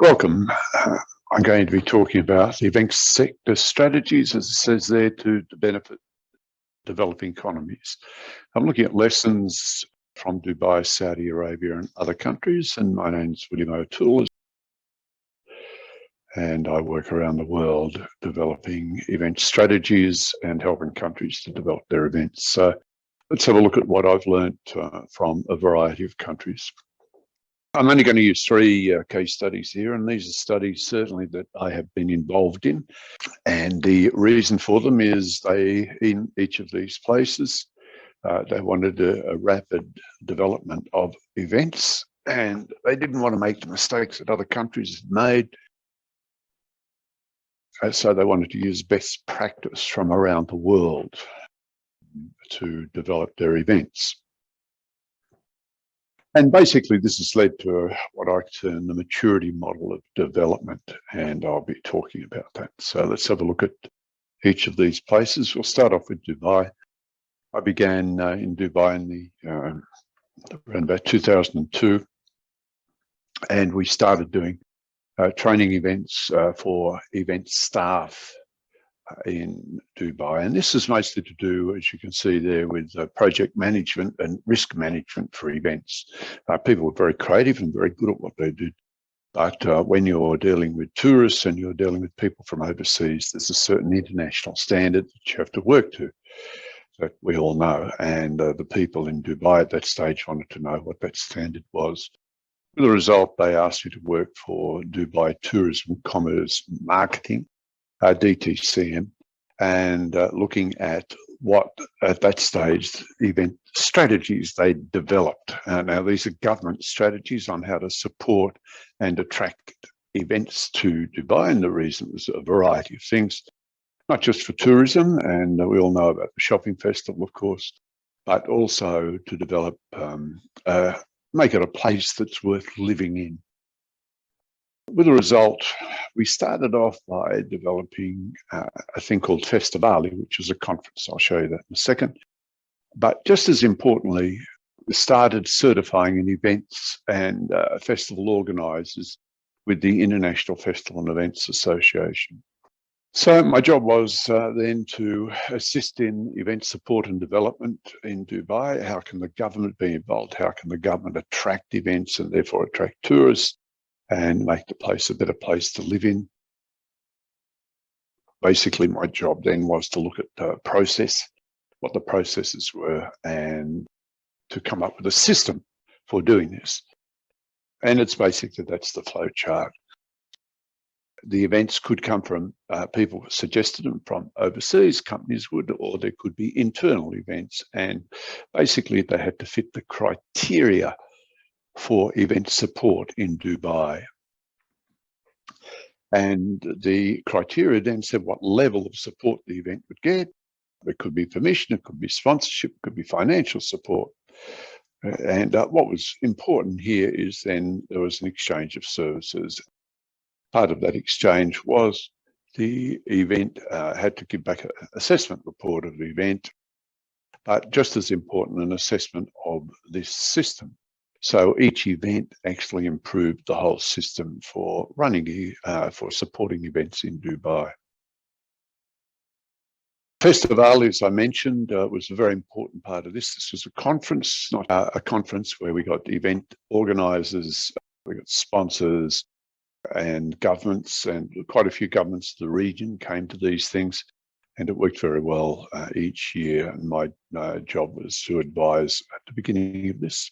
Welcome. I'm going to be talking about the event sector strategies, as it says there, to benefit developing economies. I'm looking at lessons from Dubai, Saudi Arabia, and other countries. And my name is William O'Toole, and I work around the world developing event strategies and helping countries to develop their events. So let's have a look at what I've learned from a variety of countries. I'm only going to use three case studies here, and these are studies certainly that I have been involved in. And the reason for them is in each of these places, they wanted a rapid development of events, and they didn't want to make the mistakes that other countries had made. So they wanted to use best practice from around the world to develop their events. And basically, this has led to what I term the maturity model of development, and I'll be talking about that. So let's have a look at each of these places. We'll start off with Dubai. I began in Dubai in around about 2002, and we started doing training events for event staff in Dubai. And this is mostly to do, as you can see there, with project management and risk management for events. People were very creative and very good at what they did. But when you're dealing with tourists and you're dealing with people from overseas, there's a certain international standard that you have to work to, that we all know. And the people in Dubai at that stage wanted to know what that standard was. With the result, they asked me to work for Dubai Tourism Commerce Marketing, DTCM, and looking at what, at that stage, event strategies they developed. Now, these are government strategies on how to support and attract events to Dubai, and the reason was a variety of things, not just for tourism, and we all know about the shopping festival, of course, but also to develop, make it a place that's worth living in. With the result, we started off by developing a thing called Festivali, which is a conference. I'll show you that in a second. But just as importantly, we started certifying in events and festival organisers with the International Festival and Events Association. So my job was then to assist in event support and development in Dubai. How can the government be involved? How can the government attract events and therefore attract tourists and make the place a better place to live in? Basically, my job then was to look at the process, what the processes were, and to come up with a system for doing this. And it's basically, that's the flow chart. The events could come from people suggested them from overseas, companies would, or there could be internal events. And basically, they had to fit the criteria for event support in Dubai. And the criteria then said what level of support the event would get. It could be permission, it could be sponsorship, it could be financial support. And what was important here is then there was an exchange of services. Part of that exchange was the event had to give back an assessment report of the event, but just as important, an assessment of this system. So each event actually improved the whole system for running, for supporting events in Dubai. Festival, as I mentioned, was a very important part of this. This was a conference, not a conference where we got event organisers, we got sponsors and governments, and quite a few governments of the region came to these things, and it worked very well each year. And my job was to advise at the beginning of this.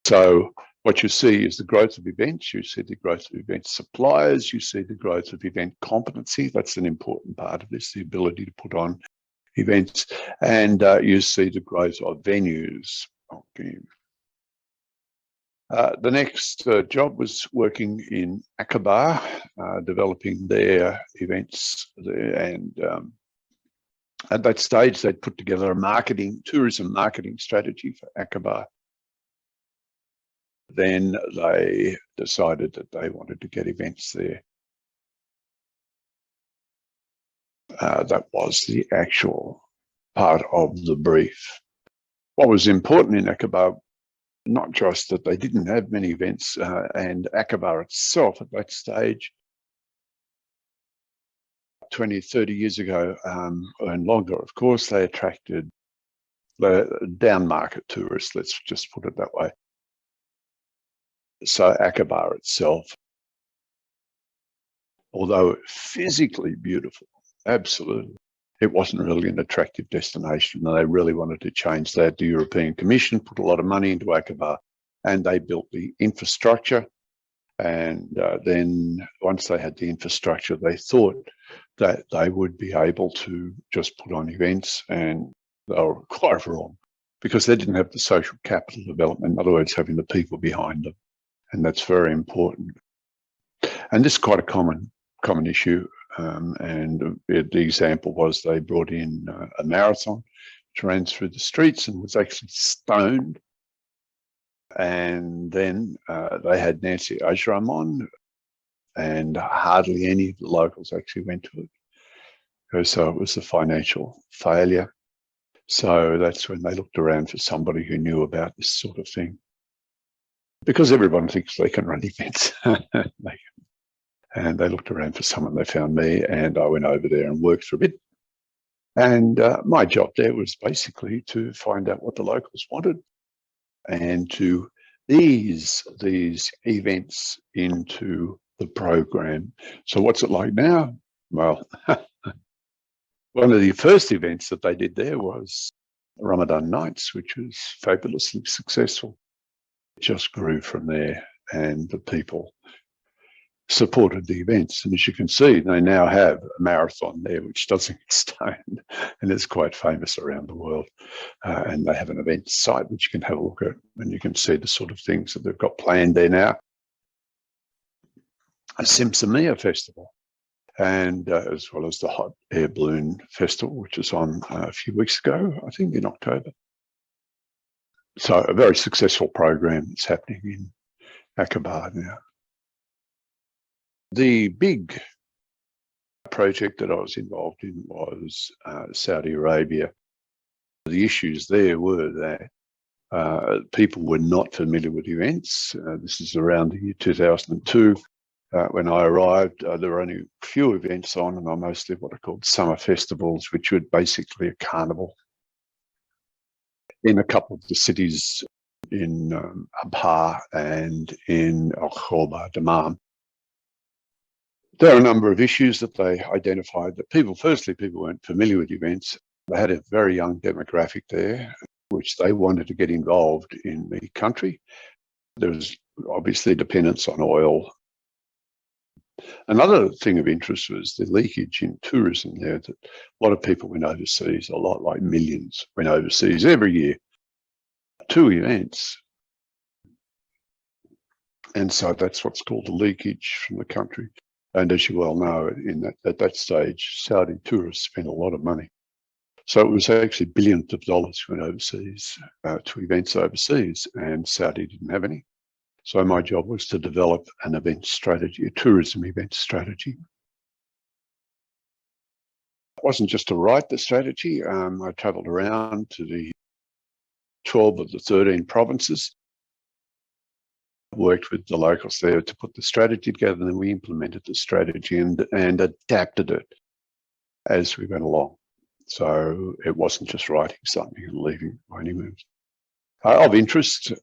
So what you see is the growth of events, you see the growth of event suppliers, you see the growth of event competency. That's an important part of this, the ability to put on events. And you see the growth of venues. Okay. The next job was working in Aqaba, developing their events there. And at that stage, they'd put together a tourism marketing strategy for Aqaba. Then they decided that they wanted to get events there. That was the actual part of the brief. What was important in Aqaba Not just that they didn't have many events, and Aqaba itself at that stage, 20, 30 years ago, and longer, of course, they attracted the down market tourists, let's just put it that way. So Aqaba itself, although physically beautiful, absolutely, it wasn't really an attractive destination. And they really wanted to change that. The European Commission put a lot of money into Aqaba, and they built the infrastructure. And then once they had the infrastructure, they thought that they would be able to just put on events, and they were quite wrong, because they didn't have the social capital development, in other words, having the people behind them. And that's very important. And this is quite a common issue. And the example was they brought in a marathon, which ran through the streets and was actually stoned. And then they had Nancy Ajram on, and hardly any of the locals actually went to it. So it was a financial failure. So that's when they looked around for somebody who knew about this sort of thing. Because everyone thinks they can run events. And they looked around for someone, they found me, and I went over there and worked for a bit. And my job there was basically to find out what the locals wanted and to ease these events into the program. So what's it like now? Well, one of the first events that they did there was Ramadan Nights, which was fabulously successful. It just grew from there, and the people supported the events. And as you can see, they now have a marathon there, which doesn't get stoned, and it's quite famous around the world. And they have an event site which you can have a look at, and you can see the sort of things that they've got planned there now. A Simsamia festival, and as well as the Hot Air Balloon Festival, which was on a few weeks ago, I think in October. So a very successful program that's happening in Aqaba now. The big project that I was involved in was Saudi Arabia. The issues there were that people were not familiar with events. This is around the year 2002. When I arrived, there were only a few events on, and mostly what are called summer festivals, which were basically a carnival. In a couple of the cities in Abha and in Aqaba, Dammam, there are a number of issues that they identified that people weren't familiar with events. They had a very young demographic there, which they wanted to get involved in the country. There was obviously dependence on oil. Another thing of interest was the leakage in tourism there, that a lot of people went overseas, a lot like millions went overseas every year to events. And so that's what's called the leakage from the country. And as you well know, at that stage, Saudi tourists spent a lot of money. So it was actually billions of dollars went overseas to events overseas, and Saudi didn't have any. So my job was to develop an event strategy, a tourism event strategy. It wasn't just to write the strategy. I travelled around to the 12 of the 13 provinces, worked with the locals there to put the strategy together, and then we implemented the strategy and adapted it as we went along. So it wasn't just writing something and leaving by any means. Of interest,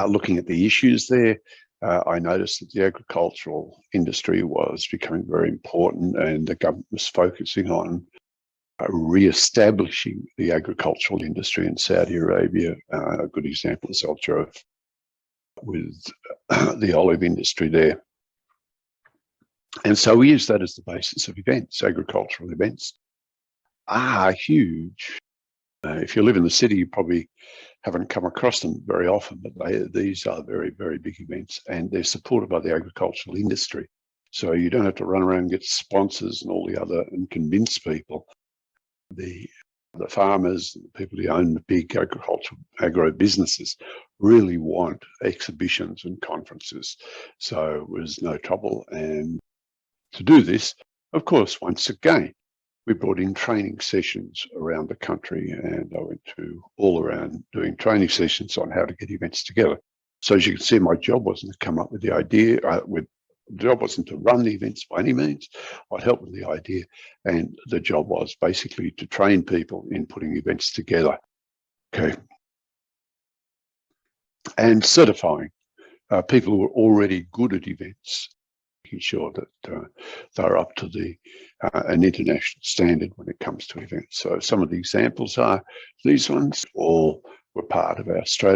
looking at the issues there, I noticed that the agricultural industry was becoming very important, and the government was focusing on re-establishing the agricultural industry in Saudi Arabia. A good example is Al Jove with the olive industry there. And so we use that as the basis of events. Agricultural events are huge. If you live in the city, you probably haven't come across them very often, but these are very, very big events, and they're supported by the agricultural industry. So you don't have to run around and get sponsors and all the other and convince people. The farmers, the people who own the big agro businesses really want exhibitions and conferences. So it was no trouble. And to do this, of course, once again, we brought in training sessions around the country, and I went to all around doing training sessions on how to get events together. So as you can see, my job wasn't to come up with the idea. The job wasn't to run the events by any means. I'd help with the idea, and the job was basically to train people in putting events together. Okay, and certifying people who were already good at events, making sure that they're up to an international standard when it comes to events. So some of the examples are these ones all were part of our strategy.